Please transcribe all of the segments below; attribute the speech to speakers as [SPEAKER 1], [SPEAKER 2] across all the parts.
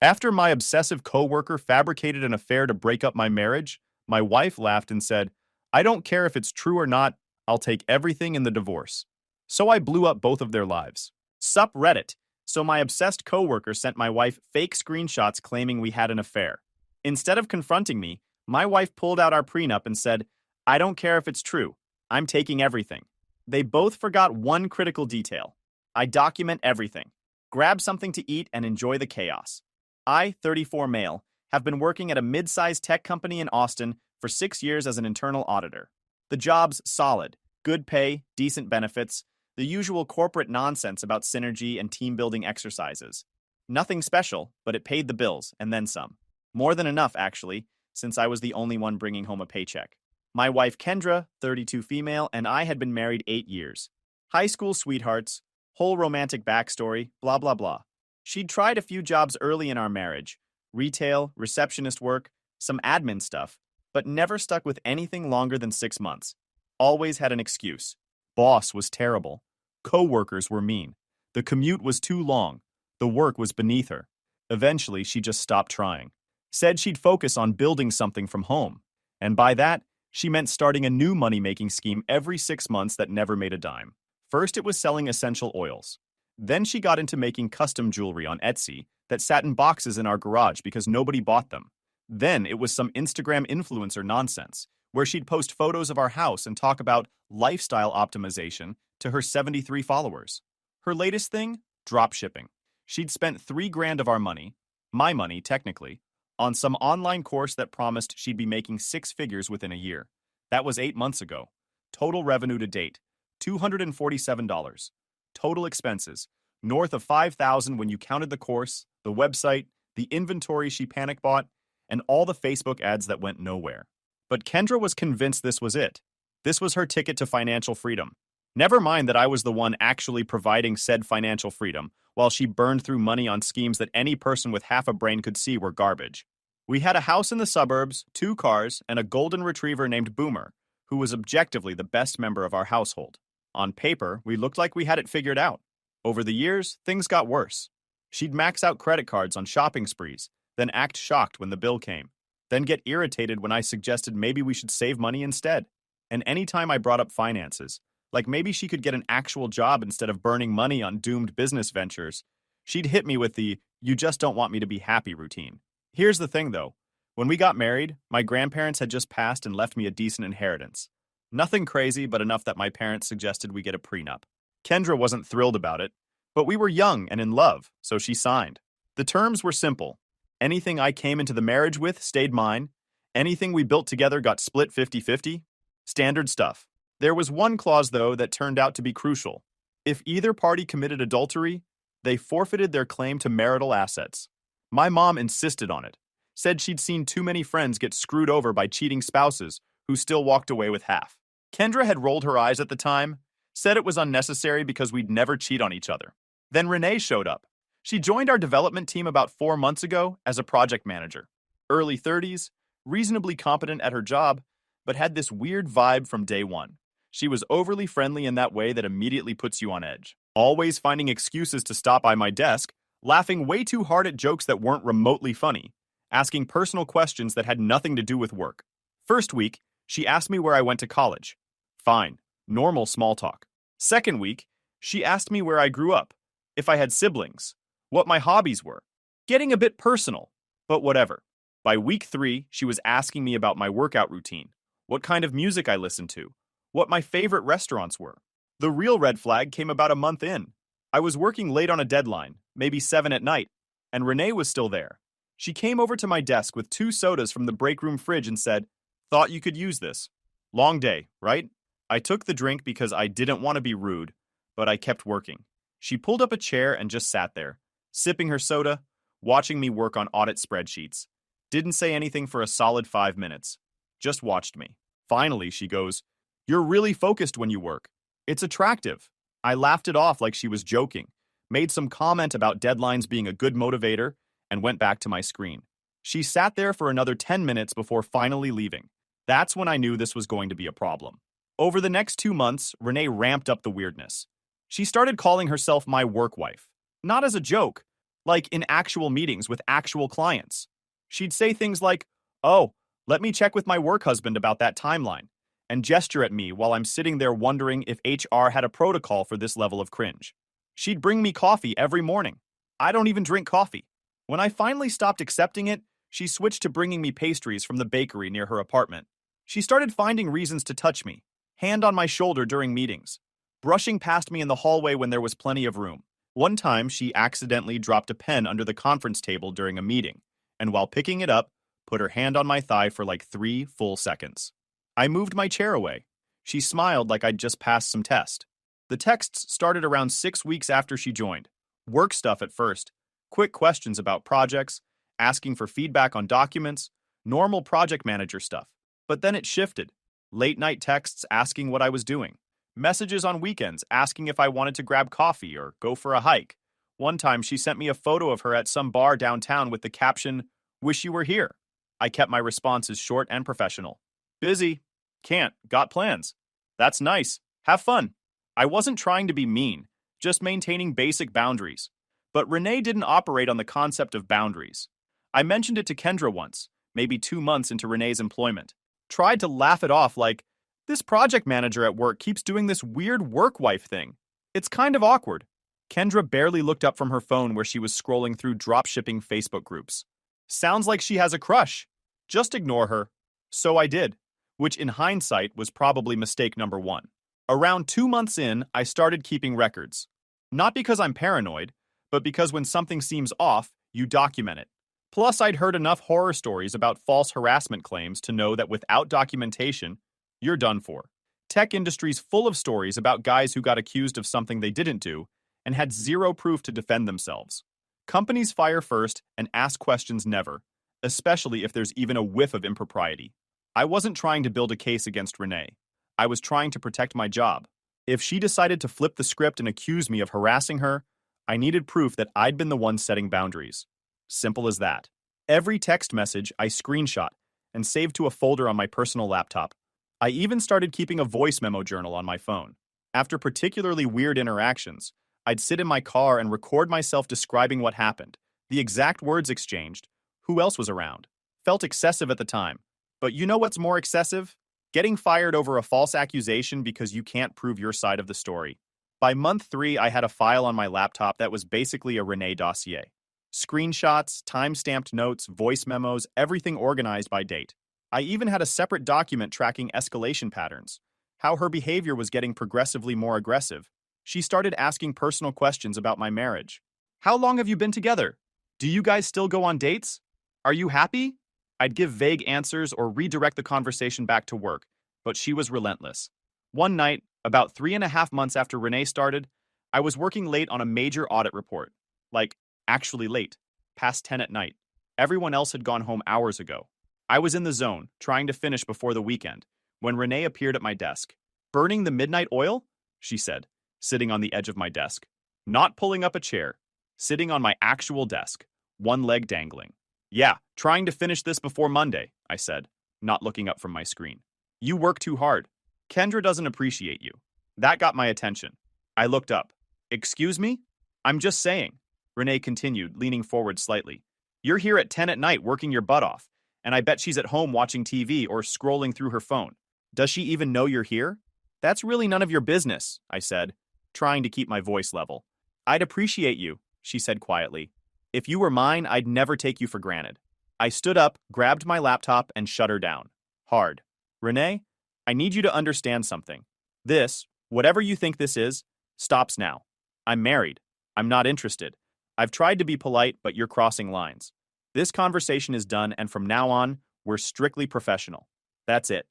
[SPEAKER 1] After my obsessive coworker fabricated an affair to break up my marriage, my wife laughed and said, "I don't care if it's true or not, I'll take everything in the divorce." So I blew up both of their lives. Sup Reddit. So my obsessed coworker sent my wife fake screenshots claiming we had an affair. Instead of confronting me, my wife pulled out our prenup and said, "I don't care if it's true. I'm taking everything." They both forgot one critical detail. I document everything. Grab something to eat and enjoy the chaos. I, 34 male, have been working at a mid-sized tech company in Austin for 6 years as an internal auditor. The job's solid, good pay, decent benefits, the usual corporate nonsense about synergy and team-building exercises. Nothing special, but it paid the bills, and then some. More than enough, actually, since I was the only one bringing home a paycheck. My wife Kendra, 32 female, and I had been married 8 years. High school sweethearts, whole romantic backstory, blah blah blah. She'd tried a few jobs early in our marriage, retail, receptionist work, some admin stuff, but never stuck with anything longer than 6 months. Always had an excuse. Boss was terrible. Co-workers were mean. The commute was too long. The work was beneath her. Eventually, she just stopped trying. Said she'd focus on building something from home. And by that, she meant starting a new money-making scheme every 6 months that never made a dime. First, it was selling essential oils. Then she got into making custom jewelry on Etsy that sat in boxes in our garage because nobody bought them. Then it was some Instagram influencer nonsense, where she'd post photos of our house and talk about lifestyle optimization to her 73 followers. Her latest thing? Drop shipping. She'd spent $3,000 of our money, my money technically, on some online course that promised she'd be making 6 figures within a year. That was 8 months ago. Total revenue to date, $247. Total expenses, north of $5,000 when you counted the course, the website, the inventory she panic bought, and all the Facebook ads that went nowhere. But Kendra was convinced this was it. This was her ticket to financial freedom. Never mind that I was the one actually providing said financial freedom, while she burned through money on schemes that any person with half a brain could see were garbage. We had a house in the suburbs, 2 cars, and a golden retriever named Boomer, who was objectively the best member of our household. On paper, we looked like we had it figured out. Over the years, things got worse. She'd max out credit cards on shopping sprees, then act shocked when the bill came, then get irritated when I suggested maybe we should save money instead. And anytime I brought up finances, like maybe she could get an actual job instead of burning money on doomed business ventures, she'd hit me with the "you just don't want me to be happy" routine. Here's the thing though, when we got married, my grandparents had just passed and left me a decent inheritance. Nothing crazy, but enough that my parents suggested we get a prenup. Kendra wasn't thrilled about it, but we were young and in love, so she signed. The terms were simple. Anything I came into the marriage with stayed mine. Anything we built together got split 50-50. Standard stuff. There was one clause, though, that turned out to be crucial. If either party committed adultery, they forfeited their claim to marital assets. My mom insisted on it. Said she'd seen too many friends get screwed over by cheating spouses who still walked away with half. Kendra had rolled her eyes at the time, said it was unnecessary because we'd never cheat on each other. Then Renee showed up. She joined our development team about 4 months ago as a project manager. Early 30s, reasonably competent at her job, but had this weird vibe from day one. She was overly friendly in that way that immediately puts you on edge. Always finding excuses to stop by my desk, laughing way too hard at jokes that weren't remotely funny, asking personal questions that had nothing to do with work. First week, she asked me where I went to college. Fine, normal small talk. Second week, she asked me where I grew up, if I had siblings, what my hobbies were. Getting a bit personal, but whatever. By week 3, she was asking me about my workout routine, what kind of music I listened to, what my favorite restaurants were. The real red flag came about a month in. I was working late on a deadline, maybe 7 at night, and Renee was still there. She came over to my desk with 2 sodas from the break room fridge and said, "Thought you could use this." Long day, right? I took the drink because I didn't want to be rude, but I kept working. She pulled up a chair and just sat there, sipping her soda, watching me work on audit spreadsheets. Didn't say anything for a solid 5 minutes. Just watched me. Finally, she goes, "You're really focused when you work. It's attractive." I laughed it off like she was joking, made some comment about deadlines being a good motivator, and went back to my screen. She sat there for another 10 minutes before finally leaving. That's when I knew this was going to be a problem. Over the next 2 months, Renee ramped up the weirdness. She started calling herself my work wife. Not as a joke, like in actual meetings with actual clients. She'd say things like, "Oh, let me check with my work husband about that timeline," and gesture at me while I'm sitting there wondering if HR had a protocol for this level of cringe. She'd bring me coffee every morning. I don't even drink coffee. When I finally stopped accepting it, she switched to bringing me pastries from the bakery near her apartment. She started finding reasons to touch me, hand on my shoulder during meetings, brushing past me in the hallway when there was plenty of room. One time, she accidentally dropped a pen under the conference table during a meeting, and while picking it up, put her hand on my thigh for like 3 full seconds. I moved my chair away. She smiled like I'd just passed some test. The texts started around 6 weeks after she joined. Work stuff at first, quick questions about projects, asking for feedback on documents, normal project manager stuff. But then it shifted. Late night texts asking what I was doing. Messages on weekends asking if I wanted to grab coffee or go for a hike. One time she sent me a photo of her at some bar downtown with the caption, "Wish you were here." I kept my responses short and professional. "Busy. Can't. Got plans." "That's nice. Have fun." I wasn't trying to be mean, just maintaining basic boundaries. But Renee didn't operate on the concept of boundaries. I mentioned it to Kendra once, maybe 2 months into Renee's employment. Tried to laugh it off like, "This project manager at work keeps doing this weird work wife thing. It's kind of awkward." Kendra barely looked up from her phone where she was scrolling through drop-shipping Facebook groups. "Sounds like she has a crush. Just ignore her." So I did, which in hindsight was probably mistake number 1. Around 2 months in, I started keeping records. Not because I'm paranoid, but because when something seems off, you document it. Plus, I'd heard enough horror stories about false harassment claims to know that without documentation, you're done for. Tech industry's full of stories about guys who got accused of something they didn't do and had zero proof to defend themselves. Companies fire first and ask questions never, especially if there's even a whiff of impropriety. I wasn't trying to build a case against Renee. I was trying to protect my job. If she decided to flip the script and accuse me of harassing her, I needed proof that I'd been the one setting boundaries. Simple as that. Every text message I screenshot and saved to a folder on my personal laptop. I even started keeping a voice memo journal on my phone. After particularly weird interactions, I'd sit in my car and record myself describing what happened, the exact words exchanged, who else was around. Felt excessive at the time. But you know what's more excessive? Getting fired over a false accusation because you can't prove your side of the story. By month 3, I had a file on my laptop that was basically a Renee dossier. Screenshots, time-stamped notes, voice memos, everything organized by date. I even had a separate document tracking escalation patterns, how her behavior was getting progressively more aggressive. She started asking personal questions about my marriage. "How long have you been together? Do you guys still go on dates? Are you happy?" I'd give vague answers or redirect the conversation back to work, but she was relentless. One night, about 3.5 months after Renee started, I was working late on a major audit report. Like, actually late, past 10 at night. Everyone else had gone home hours ago. I was in the zone, trying to finish before the weekend, when Renee appeared at my desk. "Burning the midnight oil?" she said, sitting on the edge of my desk. Not pulling up a chair, sitting on my actual desk, one leg dangling. "Yeah, trying to finish this before Monday," I said, not looking up from my screen. "You work too hard. Kendra doesn't appreciate you." That got my attention. I looked up. "Excuse me?" "I'm just saying," Renee continued, leaning forward slightly. "You're here at 10 at night working your butt off, and I bet she's at home watching TV or scrolling through her phone. Does she even know you're here?" "That's really none of your business," I said, trying to keep my voice level. "I'd appreciate you," she said quietly. "If you were mine, I'd never take you for granted." I stood up, grabbed my laptop, and shut her down. Hard. "Renee, I need you to understand something. This, whatever you think this is, stops now. I'm married. I'm not interested. I've tried to be polite, but you're crossing lines. This conversation is done, and from now on, we're strictly professional. That's it."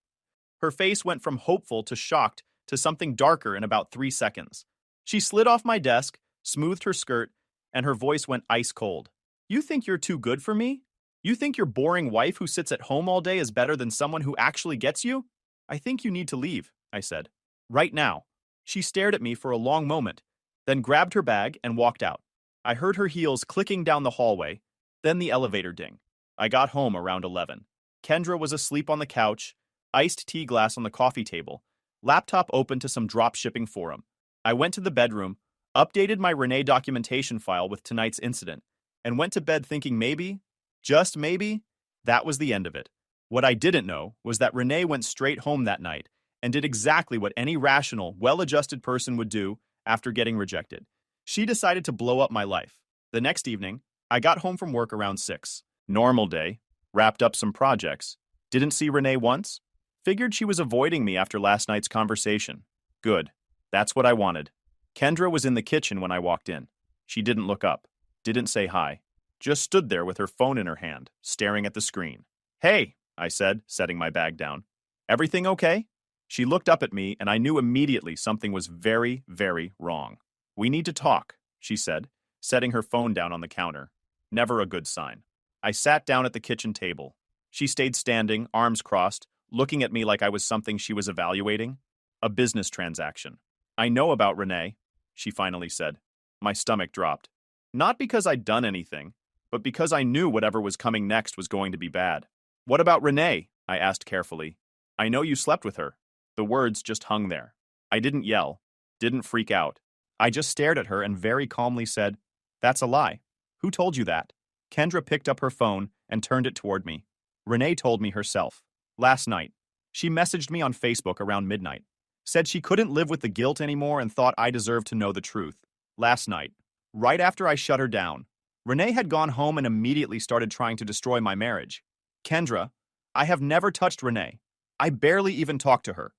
[SPEAKER 1] Her face went from hopeful to shocked to something darker in about 3 seconds. She slid off my desk, smoothed her skirt, and her voice went ice cold. "You think you're too good for me? You think your boring wife who sits at home all day is better than someone who actually gets you? I think you need to leave," I said. "Right now." She stared at me for a long moment, then grabbed her bag and walked out. I heard her heels clicking down the hallway, then the elevator ding. I got home around 11. Kendra was asleep on the couch, iced tea glass on the coffee table, laptop open to some drop-shipping forum. I went to the bedroom, updated my Renee documentation file with tonight's incident, and went to bed thinking maybe, just maybe, that was the end of it. What I didn't know was that Renee went straight home that night and did exactly what any rational, well-adjusted person would do after getting rejected. She decided to blow up my life. The next evening, I got home from work around 6. Normal day. Wrapped up some projects. Didn't see Renee once. Figured she was avoiding me after last night's conversation. Good. That's what I wanted. Kendra was in the kitchen when I walked in. She didn't look up. Didn't say hi. Just stood there with her phone in her hand, staring at the screen. Hey, I said, setting my bag down. Everything okay? She looked up at me, and I knew immediately something was very, very wrong. We need to talk, she said, setting her phone down on the counter. Never a good sign. I sat down at the kitchen table. She stayed standing, arms crossed, looking at me like I was something she was evaluating. A business transaction. I know about Renee, she finally said. My stomach dropped. Not because I'd done anything, but because I knew whatever was coming next was going to be bad. What about Renee? I asked carefully. I know you slept with her. The words just hung there. I didn't yell, didn't freak out. I just stared at her and very calmly said, That's a lie. Who told you that? Kendra picked up her phone and turned it toward me. Renee told me herself. Last night. She messaged me on Facebook around midnight. Said she couldn't live with the guilt anymore and thought I deserved to know the truth. Last night. Right after I shut her down. Renee had gone home and immediately started trying to destroy my marriage. Kendra, I have never touched Renee. I barely even talked to her.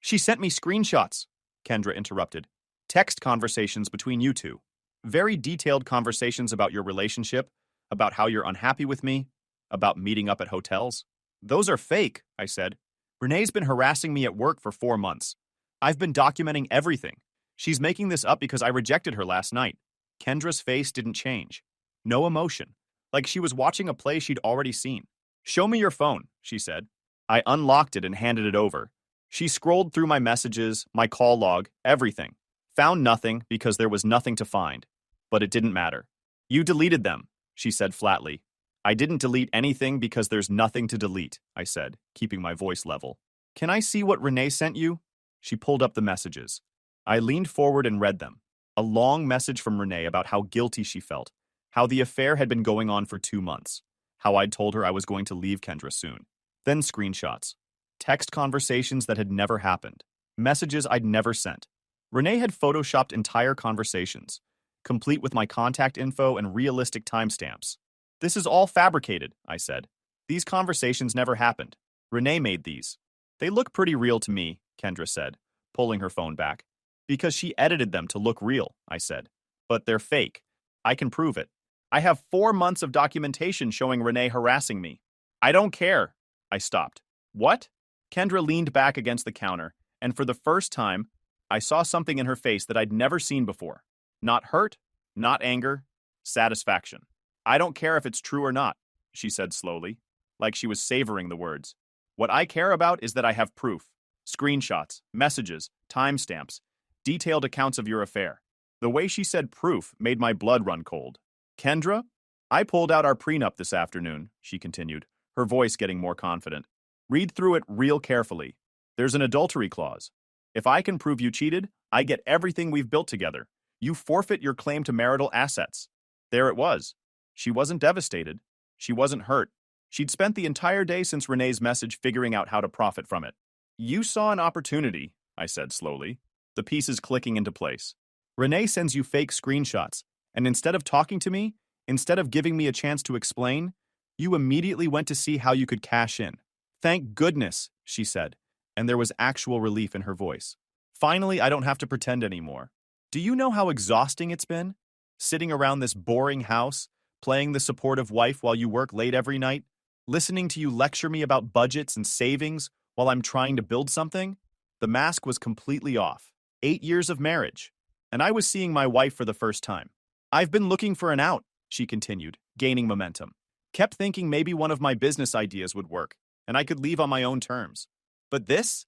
[SPEAKER 1] She sent me screenshots, Kendra interrupted. Text conversations between you two. Very detailed conversations about your relationship, about how you're unhappy with me, about meeting up at hotels. Those are fake, I said. Renee's been harassing me at work for 4 months. I've been documenting everything. She's making this up because I rejected her last night. Kendra's face didn't change. No emotion. Like she was watching a play she'd already seen. Show me your phone, she said. I unlocked it and handed it over. She scrolled through my messages, my call log, everything. Found nothing because there was nothing to find. But it didn't matter. You deleted them, she said flatly. I didn't delete anything because there's nothing to delete, I said, keeping my voice level. Can I see what Renee sent you? She pulled up the messages. I leaned forward and read them. A long message from Renee about how guilty she felt, how the affair had been going on for 2 months, how I'd told her I was going to leave Kendra soon. Then screenshots. Text conversations that had never happened. Messages I'd never sent. Renee had photoshopped entire conversations, complete with my contact info and realistic timestamps. This is all fabricated, I said. These conversations never happened. Renee made these. They look pretty real to me, Kendra said, pulling her phone back. Because she edited them to look real, I said. But they're fake. I can prove it. I have 4 months of documentation showing Renee harassing me. I don't care. I stopped. What? Kendra leaned back against the counter, and for the first time, I saw something in her face that I'd never seen before. Not hurt, not anger, satisfaction. I don't care if it's true or not, she said slowly, like she was savoring the words. What I care about is that I have proof. Screenshots, messages, timestamps, detailed accounts of your affair. The way she said proof made my blood run cold. Kendra, I pulled out our prenup this afternoon, she continued, her voice getting more confident. Read through it real carefully. There's an adultery clause. If I can prove you cheated, I get everything we've built together. You forfeit your claim to marital assets. There it was. She wasn't devastated. She wasn't hurt. She'd spent the entire day since Renee's message figuring out how to profit from it. You saw an opportunity, I said slowly, the pieces clicking into place. Renee sends you fake screenshots, and instead of talking to me, instead of giving me a chance to explain, you immediately went to see how you could cash in. Thank goodness, she said, and there was actual relief in her voice. Finally, I don't have to pretend anymore. Do you know how exhausting it's been? Sitting around this boring house, playing the supportive wife while you work late every night, listening to you lecture me about budgets and savings while I'm trying to build something? The mask was completely off. 8 years of marriage. And I was seeing my wife for the first time. I've been looking for an out, she continued, gaining momentum. Kept thinking maybe one of my business ideas would work, and I could leave on my own terms. But this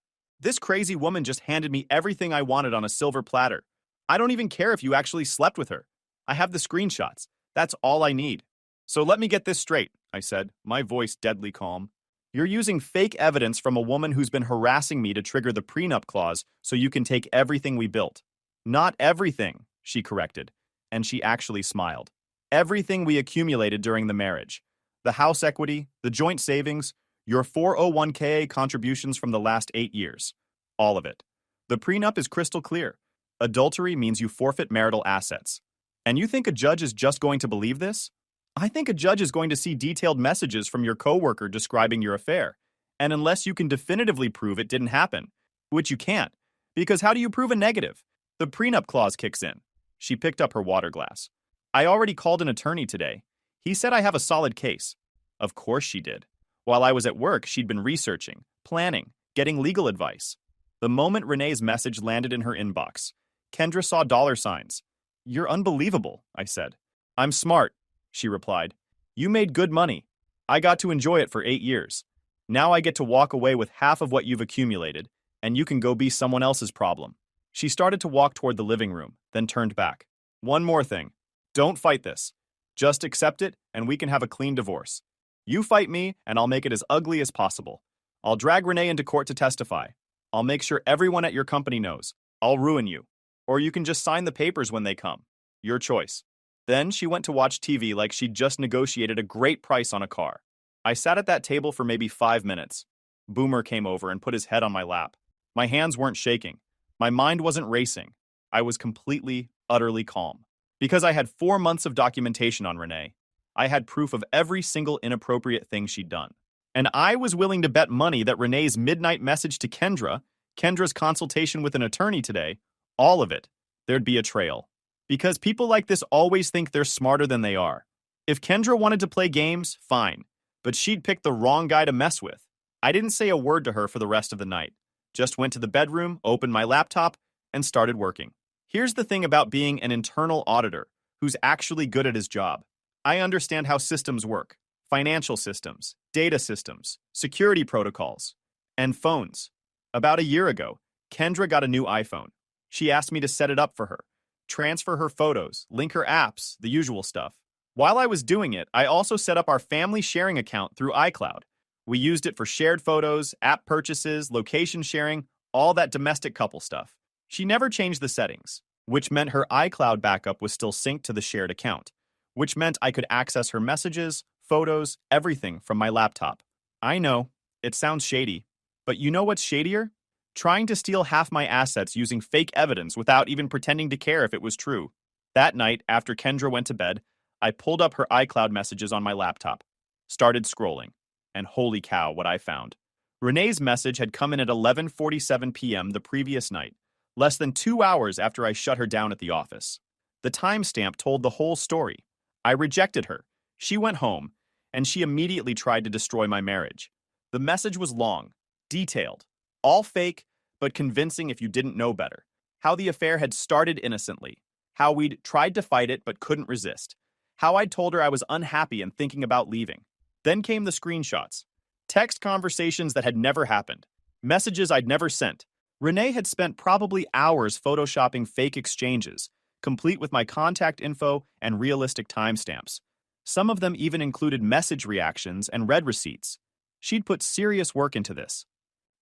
[SPEAKER 1] crazy woman just handed me everything I wanted on a silver platter. I don't even care if you actually slept with her. I have the screenshots. That's all I need. So let me get this straight, I said, my voice deadly calm. You're using fake evidence from a woman who's been harassing me to trigger the prenup clause so you can take everything we built. Not everything, she corrected, and she actually smiled. Everything we accumulated during the marriage. The house equity, the joint savings, your 401k contributions from the last 8 years. All of it. The prenup is crystal clear. Adultery means you forfeit marital assets. And you think a judge is just going to believe this? I think a judge is going to see detailed messages from your coworker describing your affair. And unless you can definitively prove it didn't happen, which you can't, because how do you prove a negative? The prenup clause kicks in. She picked up her water glass. I already called an attorney today. He said I have a solid case. Of course she did. While I was at work, she'd been researching, planning, getting legal advice. The moment Renee's message landed in her inbox, Kendra saw dollar signs. You're unbelievable, I said. I'm smart, she replied. You made good money. I got to enjoy it for 8 years. Now I get to walk away with half of what you've accumulated, and you can go be someone else's problem. She started to walk toward the living room, then turned back. One more thing. Don't fight this. Just accept it, and we can have a clean divorce. You fight me, and I'll make it as ugly as possible. I'll drag Renee into court to testify. I'll make sure everyone at your company knows. I'll ruin you. Or you can just sign the papers when they come. Your choice. Then she went to watch TV like she'd just negotiated a great price on a car. I sat at that table for maybe 5 minutes. Boomer came over and put his head on my lap. My hands weren't shaking. My mind wasn't racing. I was completely, utterly calm. Because I had 4 months of documentation on Renee. I had proof of every single inappropriate thing she'd done. And I was willing to bet money that Renee's midnight message to Kendra, Kendra's consultation with an attorney today, all of it, there'd be a trail. Because people like this always think they're smarter than they are. If Kendra wanted to play games, fine. But she'd picked the wrong guy to mess with. I didn't say a word to her for the rest of the night. Just went to the bedroom, opened my laptop, and started working. Here's the thing about being an internal auditor who's actually good at his job. I understand how systems work. Financial systems, data systems, security protocols, and phones. About a year ago, Kendra got a new iPhone. She asked me to set it up for her, transfer her photos, link her apps, the usual stuff. While I was doing it, I also set up our family sharing account through iCloud. We used it for shared photos, app purchases, location sharing, all that domestic couple stuff. She never changed the settings, which meant her iCloud backup was still synced to the shared account, which meant I could access her messages, photos, everything from my laptop. I know, it sounds shady, but you know what's shadier? Trying to steal half my assets using fake evidence without even pretending to care if it was true. That night, after Kendra went to bed, I pulled up her iCloud messages on my laptop, started scrolling, and holy cow, what I found. Renee's message had come in at 11:47 p.m. the previous night, less than 2 hours after I shut her down at the office. The timestamp told the whole story. I rejected her. She went home, and she immediately tried to destroy my marriage. The message was long, detailed, all fake, but convincing if you didn't know better. How the affair had started innocently. How we'd tried to fight it but couldn't resist. How I'd told her I was unhappy and thinking about leaving. Then came the screenshots. Text conversations that had never happened. Messages I'd never sent. Renee had spent probably hours photoshopping fake exchanges, complete with my contact info and realistic timestamps. Some of them even included message reactions and read receipts. She'd put serious work into this.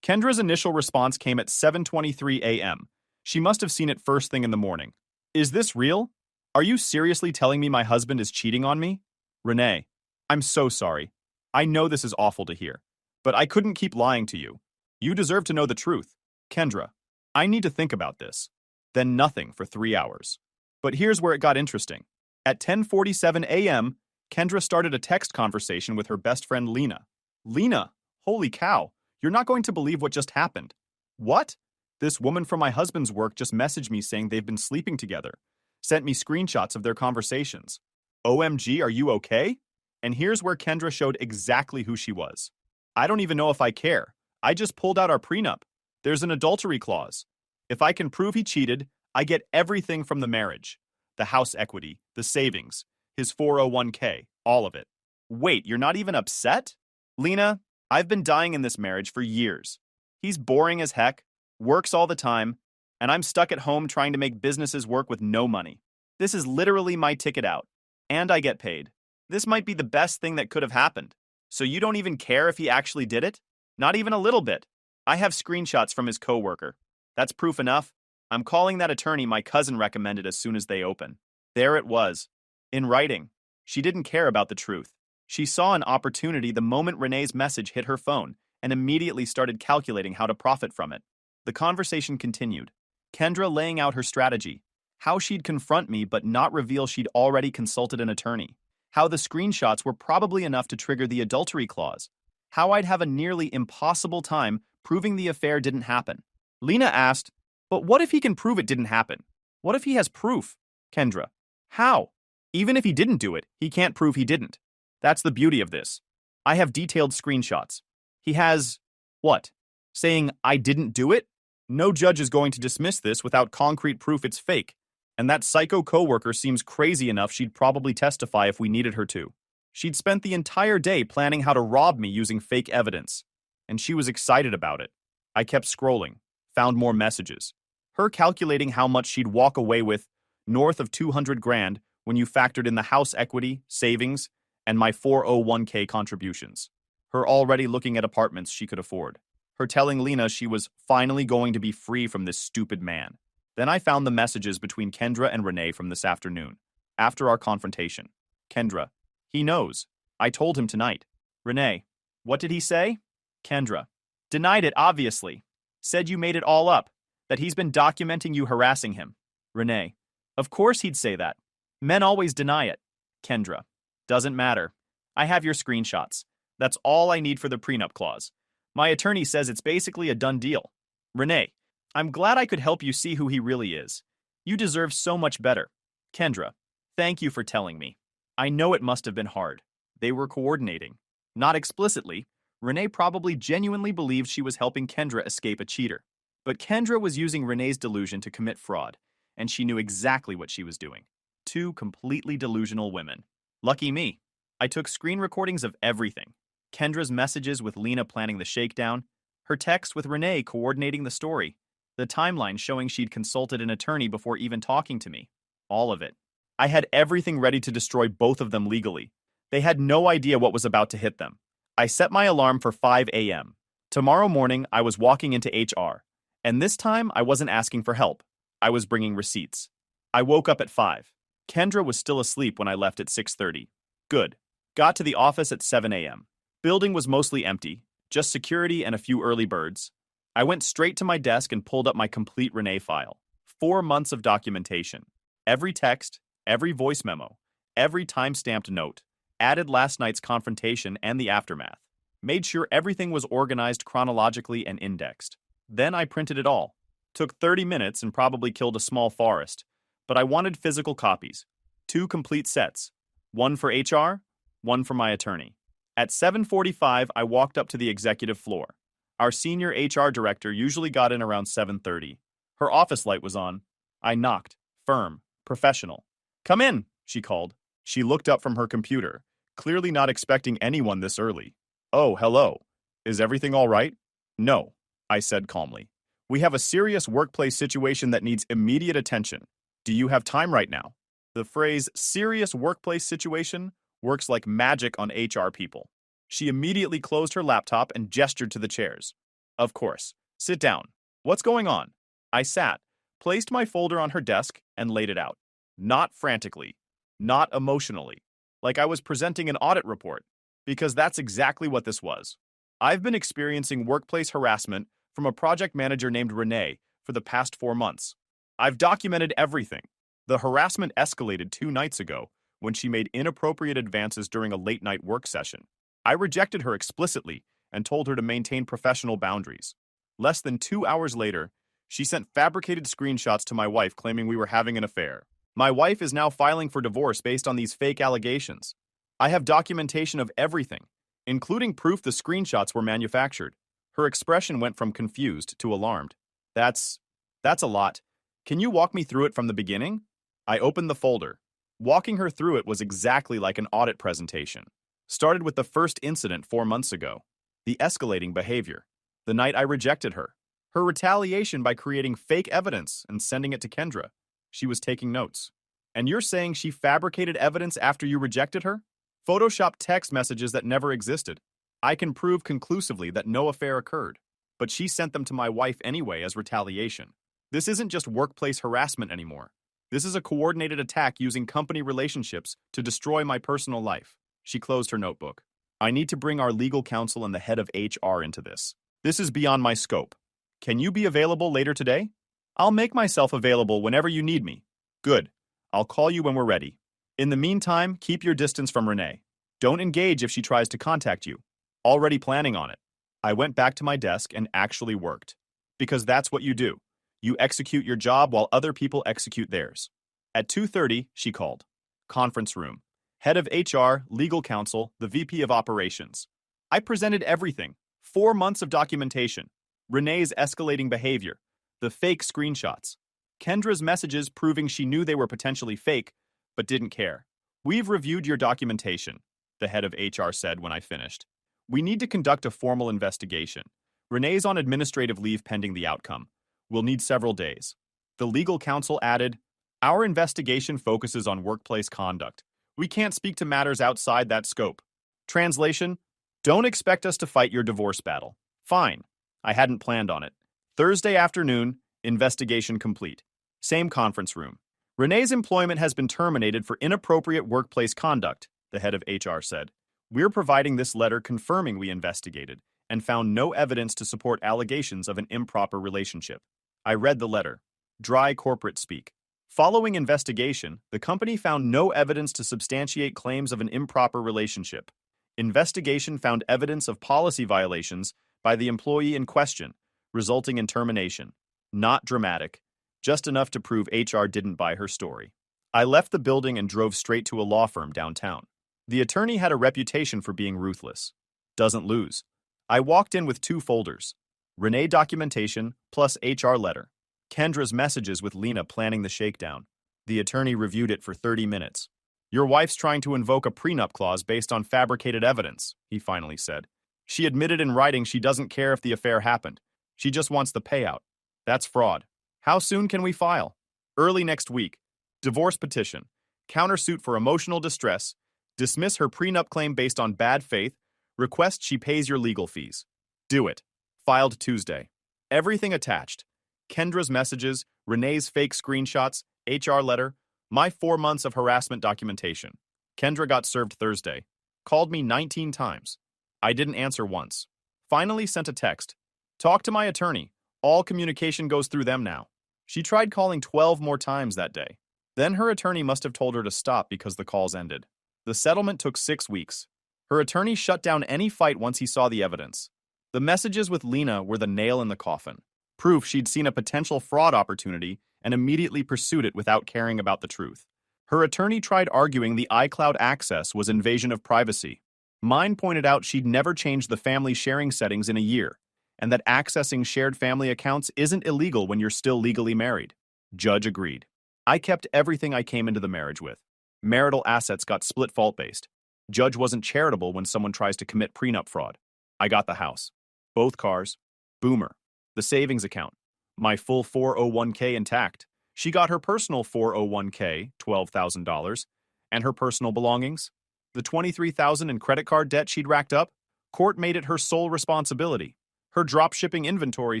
[SPEAKER 1] Kendra's initial response came at 7:23 a.m. She must have seen it first thing in the morning. Is this real? Are you seriously telling me my husband is cheating on me? Renee, I'm so sorry. I know this is awful to hear, but I couldn't keep lying to you. You deserve to know the truth. Kendra, I need to think about this. Then nothing for 3 hours. But here's where it got interesting. At 10:47 a.m., Kendra started a text conversation with her best friend Lena. Lena, holy cow, you're not going to believe what just happened. What? This woman from my husband's work just messaged me saying they've been sleeping together. Sent me screenshots of their conversations. OMG, are you okay? And here's where Kendra showed exactly who she was. I don't even know if I care. I just pulled out our prenup. There's an adultery clause. If I can prove he cheated, I get everything from the marriage. The house equity, the savings, his 401k, all of it. Wait, you're not even upset? Lena, I've been dying in this marriage for years. He's boring as heck, works all the time, and I'm stuck at home trying to make businesses work with no money. This is literally my ticket out, and I get paid. This might be the best thing that could have happened. So you don't even care if he actually did it? Not even a little bit. I have screenshots from his coworker. That's proof enough. I'm calling that attorney my cousin recommended as soon as they open. There it was, in writing. She didn't care about the truth. She saw an opportunity the moment Renee's message hit her phone and immediately started calculating how to profit from it. The conversation continued. Kendra laying out her strategy, how she'd confront me but not reveal she'd already consulted an attorney, how the screenshots were probably enough to trigger the adultery clause, how I'd have a nearly impossible time proving the affair didn't happen. Lena asked, "But what if he can prove it didn't happen? What if he has proof?" Kendra, "How? Even if he didn't do it, he can't prove he didn't. That's the beauty of this. I have detailed screenshots. He has, what? Saying I didn't do it? No judge is going to dismiss this without concrete proof it's fake. And that psycho coworker seems crazy enough she'd probably testify if we needed her to. She'd spent the entire day planning how to rob me using fake evidence. And she was excited about it. I kept scrolling, found more messages. Her calculating how much she'd walk away with, north of 200 grand when you factored in the house equity, savings, and my 401k contributions. Her already looking at apartments she could afford. Her telling Lena she was finally going to be free from this stupid man. Then I found the messages between Kendra and Renee from this afternoon, after our confrontation. Kendra, he knows. I told him tonight. Renee, what did he say? Kendra, denied it, obviously. Said you made it all up, that he's been documenting you harassing him. Renee, of course he'd say that. Men always deny it. Kendra, doesn't matter. I have your screenshots. That's all I need for the prenup clause. My attorney says it's basically a done deal. Renee, I'm glad I could help you see who he really is. You deserve so much better. Kendra, thank you for telling me. I know it must have been hard. They were coordinating. Not explicitly. Renee probably genuinely believed she was helping Kendra escape a cheater. But Kendra was using Renee's delusion to commit fraud, and she knew exactly what she was doing. Two completely delusional women. Lucky me. I took screen recordings of everything. Kendra's messages with Lena planning the shakedown, her text with Renee coordinating the story, the timeline showing she'd consulted an attorney before even talking to me. All of it. I had everything ready to destroy both of them legally. They had no idea what was about to hit them. I set my alarm for 5 a.m. Tomorrow morning, I was walking into HR. And this time, I wasn't asking for help. I was bringing receipts. I woke up at 5. Kendra was still asleep when I left at 6:30. Good. Got to the office at 7 a.m. Building was mostly empty, just security and a few early birds. I went straight to my desk and pulled up my complete Renee file. 4 months of documentation. Every text, every voice memo, every time-stamped note. Added last night's confrontation and the aftermath. Made sure everything was organized chronologically and indexed. Then I printed it all. Took 30 minutes and probably killed a small forest. But I wanted physical copies. 2 complete sets. One for HR, one for my attorney. At 7:45, I walked up to the executive floor. Our senior HR director usually got in around 7:30. Her office light was on. I knocked. Firm. Professional. "Come in," she called. She looked up from her computer, clearly not expecting anyone this early. "Oh, hello. Is everything all right?" "No," I said calmly. "We have a serious workplace situation that needs immediate attention. Do you have time right now?" The phrase serious workplace situation works like magic on HR people. She immediately closed her laptop and gestured to the chairs. "Of course. Sit down. What's going on?" I sat, placed my folder on her desk, and laid it out. Not frantically. Not emotionally. Like I was presenting an audit report. Because that's exactly what this was. I've been experiencing workplace harassment from a project manager named Renee for the past 4 months. I've documented everything. The harassment escalated 2 nights ago when she made inappropriate advances during a late-night work session. I rejected her explicitly and told her to maintain professional boundaries. Less than 2 hours later, she sent fabricated screenshots to my wife claiming we were having an affair. My wife is now filing for divorce based on these fake allegations. I have documentation of everything, including proof the screenshots were manufactured. Her expression went from confused to alarmed. That's a lot. Can you walk me through it from the beginning?" I opened the folder. Walking her through it was exactly like an audit presentation. Started with the first incident 4 months ago. The escalating behavior. The night I rejected her. Her retaliation by creating fake evidence and sending it to Kendra. She was taking notes. "And you're saying she fabricated evidence after you rejected her? Photoshopped text messages that never existed. I can prove conclusively that no affair occurred. But she sent them to my wife anyway as retaliation. This isn't just workplace harassment anymore. This is a coordinated attack using company relationships to destroy my personal life. She closed her notebook. I need to bring our legal counsel and the head of HR into this. This is beyond my scope. Can you be available later today? I'll make myself available whenever you need me. Good. I'll call you when we're ready. In the meantime, keep your distance from Renee. Don't engage if she tries to contact you. Already planning on it. I went back to my desk and actually worked. Because that's what you do. You execute your job while other people execute theirs. At 2:30, she called. Conference room. Head of HR, legal counsel, the VP of operations. I presented everything. 4 months of documentation. Renee's escalating behavior. The fake screenshots. Kendra's messages proving she knew they were potentially fake, but didn't care. We've reviewed your documentation, the head of HR said when I finished. We need to conduct a formal investigation. Renee's on administrative leave pending the outcome. We'll need several days. The legal counsel added, our investigation focuses on workplace conduct. We can't speak to matters outside that scope. Translation, don't expect us to fight your divorce battle. Fine. I hadn't planned on it. Thursday afternoon, investigation complete. Same conference room. Renee's employment has been terminated for inappropriate workplace conduct, the head of HR said. We're providing this letter confirming we investigated and found no evidence to support allegations of an improper relationship. I read the letter. Dry corporate speak. Following investigation, the company found no evidence to substantiate claims of an improper relationship. Investigation found evidence of policy violations by the employee in question, resulting in termination. Not dramatic, just enough to prove HR didn't buy her story. I left the building and drove straight to a law firm downtown. The attorney had a reputation for being ruthless. Doesn't lose. I walked in with 2 folders. Renee documentation plus HR letter. Kendra's messages with Lena planning the shakedown. The attorney reviewed it for 30 minutes. Your wife's trying to invoke a prenup clause based on fabricated evidence, he finally said. She admitted in writing she doesn't care if the affair happened. She just wants the payout. That's fraud. How soon can we file? Early next week. Divorce petition. Countersuit for emotional distress. Dismiss her prenup claim based on bad faith. Request she pays your legal fees. Do it. Filed Tuesday. Everything attached. Kendra's messages, Renee's fake screenshots, HR letter, my 4 months of harassment documentation. Kendra got served Thursday. Called me 19 times. I didn't answer once. Finally sent a text. Talk to my attorney. All communication goes through them now. She tried calling 12 more times that day. Then her attorney must have told her to stop because the calls ended. The settlement took 6 weeks. Her attorney shut down any fight once he saw the evidence. The messages with Lena were the nail in the coffin. Proof she'd seen a potential fraud opportunity and immediately pursued it without caring about the truth. Her attorney tried arguing the iCloud access was invasion of privacy. Mine pointed out she'd never changed the family sharing settings in a year, and that accessing shared family accounts isn't illegal when you're still legally married. Judge agreed. I kept everything I came into the marriage with. Marital assets got split fault-based. Judge wasn't charitable when someone tries to commit prenup fraud. I got the house. Both cars. Boomer. The savings account. My full 401k intact. She got her personal 401k, $12,000, and her personal belongings. The $23,000 in credit card debt she'd racked up, court made it her sole responsibility. Her drop-shipping inventory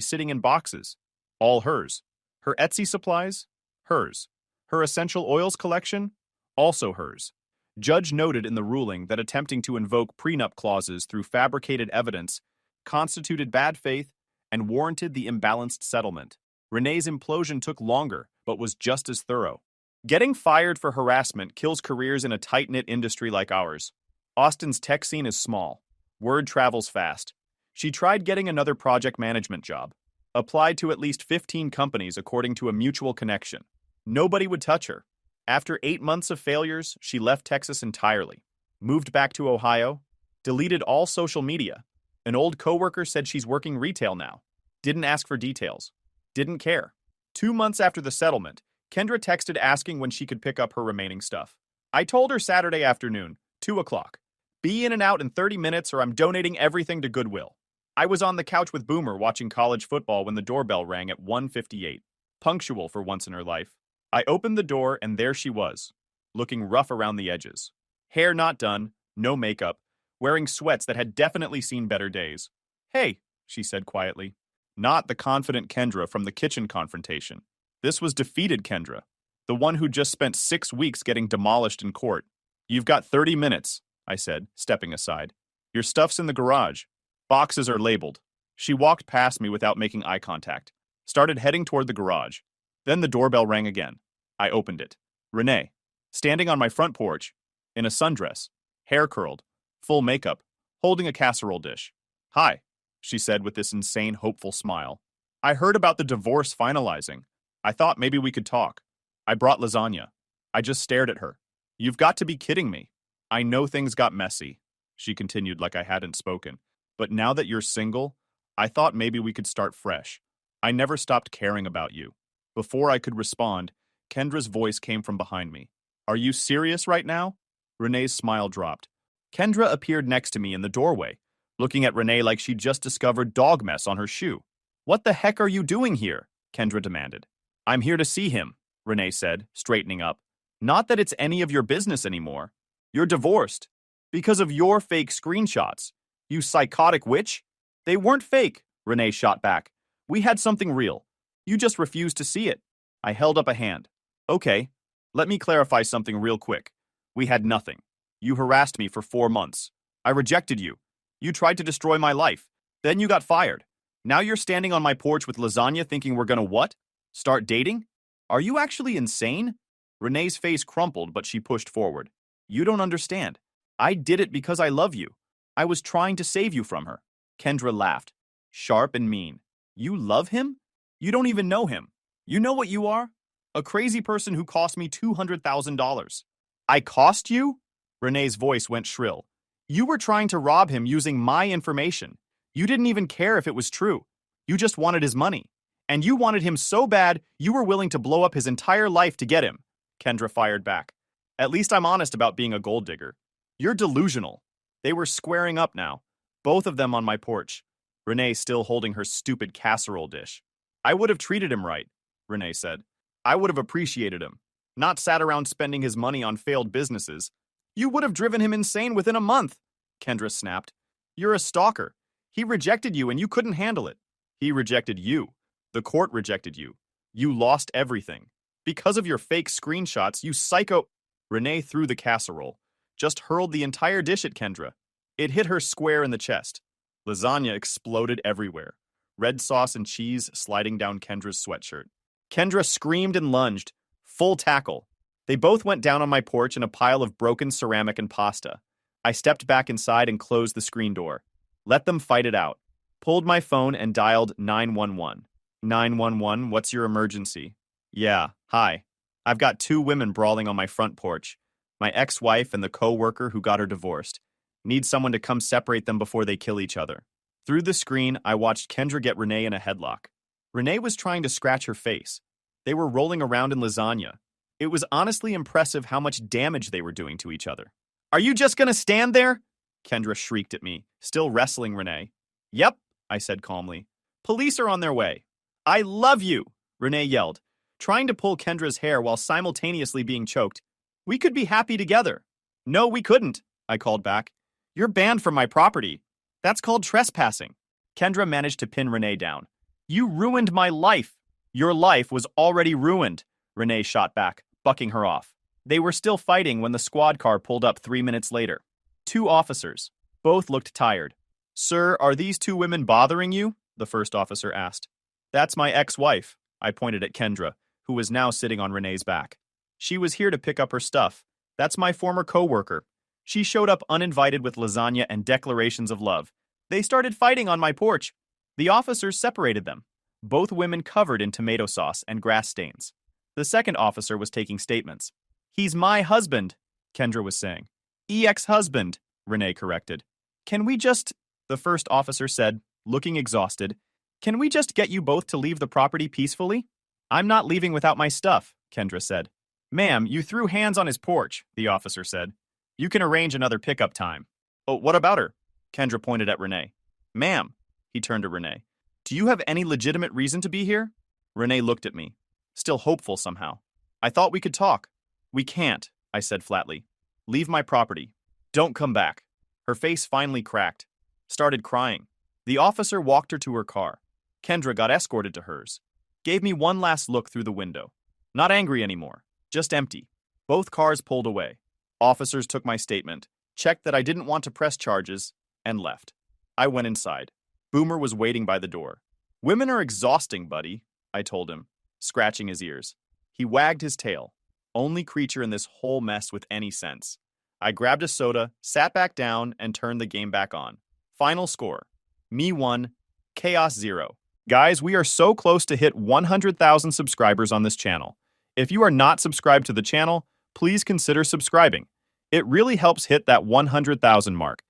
[SPEAKER 1] sitting in boxes. All hers. Her Etsy supplies? Hers. Her essential oils collection? Also hers. Judge noted in the ruling that attempting to invoke prenup clauses through fabricated evidence constituted bad faith and warranted the imbalanced settlement. Renee's implosion took longer, but was just as thorough. Getting fired for harassment kills careers in a tight-knit industry like ours. Austin's tech scene is small. Word travels fast. She tried getting another project management job. Applied to at least 15 companies according to a mutual connection. Nobody would touch her. After 8 months of failures, she left Texas entirely. Moved back to Ohio. Deleted all social media. An old coworker said she's working retail now. Didn't ask for details. Didn't care. 2 months after the settlement, Kendra texted asking when she could pick up her remaining stuff. I told her Saturday afternoon, 2 o'clock. Be in and out in 30 minutes or I'm donating everything to Goodwill. I was on the couch with Boomer watching college football when the doorbell rang at 1:58. Punctual for once in her life. I opened the door and there she was, looking rough around the edges. Hair not done, no makeup, wearing sweats that had definitely seen better days. Hey, she said quietly. Not the confident Kendra from the kitchen confrontation. This was defeated Kendra. The one who just spent 6 weeks getting demolished in court. You've got 30 minutes, I said, stepping aside. Your stuff's in the garage. Boxes are labeled. She walked past me without making eye contact, started heading toward the garage. Then the doorbell rang again. I opened it. Renee, standing on my front porch, in a sundress, hair curled, full makeup, holding a casserole dish. Hi, she said with this insane, hopeful smile. I heard about the divorce finalizing. I thought maybe we could talk. I brought lasagna. I just stared at her. You've got to be kidding me. I know things got messy, she continued like I hadn't spoken. But now that you're single, I thought maybe we could start fresh. I never stopped caring about you. Before I could respond, Kendra's voice came from behind me. Are you serious right now? Renee's smile dropped. Kendra appeared next to me in the doorway, looking at Renee like she'd just discovered dog mess on her shoe. What the heck are you doing here? Kendra demanded. I'm here to see him, Renee said, straightening up. Not that it's any of your business anymore. You're divorced. Because of your fake screenshots. You psychotic witch? They weren't fake, Renee shot back. We had something real. You just refused to see it. I held up a hand. Okay, let me clarify something real quick. We had nothing. You harassed me for 4 months. I rejected you. You tried to destroy my life. Then you got fired. Now you're standing on my porch with lasagna thinking we're gonna what? Start dating? Are you actually insane? Renee's face crumpled, but she pushed forward. You don't understand. I did it because I love you. I was trying to save you from her. Kendra laughed, sharp and mean. You love him? You don't even know him. You know what you are? A crazy person who cost me $200,000. I cost you? Renee's voice went shrill. You were trying to rob him using my information. You didn't even care if it was true. You just wanted his money. And you wanted him so bad, you were willing to blow up his entire life to get him. Kendra fired back. At least I'm honest about being a gold digger. You're delusional. They were squaring up now, both of them on my porch. Renee still holding her stupid casserole dish. I would have treated him right, Renee said. I would have appreciated him, not sat around spending his money on failed businesses. You would have driven him insane within a month, Kendra snapped. You're a stalker. He rejected you and you couldn't handle it. He rejected you. The court rejected you. You lost everything. Because of your fake screenshots, you psycho... Renee threw the casserole, just hurled the entire dish at Kendra. It hit her square in the chest. Lasagna exploded everywhere, red sauce and cheese sliding down Kendra's sweatshirt. Kendra screamed and lunged, full tackle. They both went down on my porch in a pile of broken ceramic and pasta. I stepped back inside and closed the screen door. Let them fight it out. Pulled my phone and dialed 911. 911, what's your emergency? Yeah, hi. I've got 2 women brawling on my front porch. My ex-wife and the co-worker who got her divorced. Need someone to come separate them before they kill each other. Through the screen, I watched Kendra get Renee in a headlock. Renee was trying to scratch her face. They were rolling around in lasagna. It was honestly impressive how much damage they were doing to each other. Are you just gonna stand there? Kendra shrieked at me, still wrestling Renee. Yep, I said calmly. Police are on their way. I love you, Renee yelled, trying to pull Kendra's hair while simultaneously being choked. We could be happy together. No, we couldn't, I called back. You're banned from my property. That's called trespassing. Kendra managed to pin Renee down. You ruined my life. Your life was already ruined, Renee shot back, bucking her off. They were still fighting when the squad car pulled up 3 minutes later. 2 officers. Both looked tired. Sir, are these 2 women bothering you? The first officer asked. That's my ex-wife, I pointed at Kendra, who was now sitting on Renee's back. She was here to pick up her stuff. That's my former co-worker. She showed up uninvited with lasagna and declarations of love. They started fighting on my porch. The officers separated them, both women covered in tomato sauce and grass stains. The second officer was taking statements. He's my husband, Kendra was saying. Ex-husband, Renee corrected. Can we just, the first officer said, looking exhausted, can we just get you both to leave the property peacefully? I'm not leaving without my stuff, Kendra said. Ma'am, you threw hands on his porch, the officer said. You can arrange another pickup time. Oh, what about her? Kendra pointed at Renee. Ma'am, he turned to Renee. Do you have any legitimate reason to be here? Renee looked at me, still hopeful somehow. I thought we could talk. We can't, I said flatly. Leave my property. Don't come back. Her face finally cracked. Started crying. The officer walked her to her car. Kendra got escorted to hers. Gave me one last look through the window. Not angry anymore. just empty. Both cars pulled away. Officers took my statement, checked that I didn't want to press charges, and left. I went inside. Boomer was waiting by the door. "Women are exhausting, buddy," I told him, scratching his ears. He wagged his tail. Only creature in this whole mess with any sense. I grabbed a soda, sat back down, and turned the game back on. Final score: me 1, chaos 0. Guys, we are so close to hit 100,000 subscribers on this channel. If you are not subscribed to the channel, please consider subscribing. It really helps hit that 100,000 mark.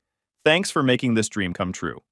[SPEAKER 1] Thanks for making this dream come true.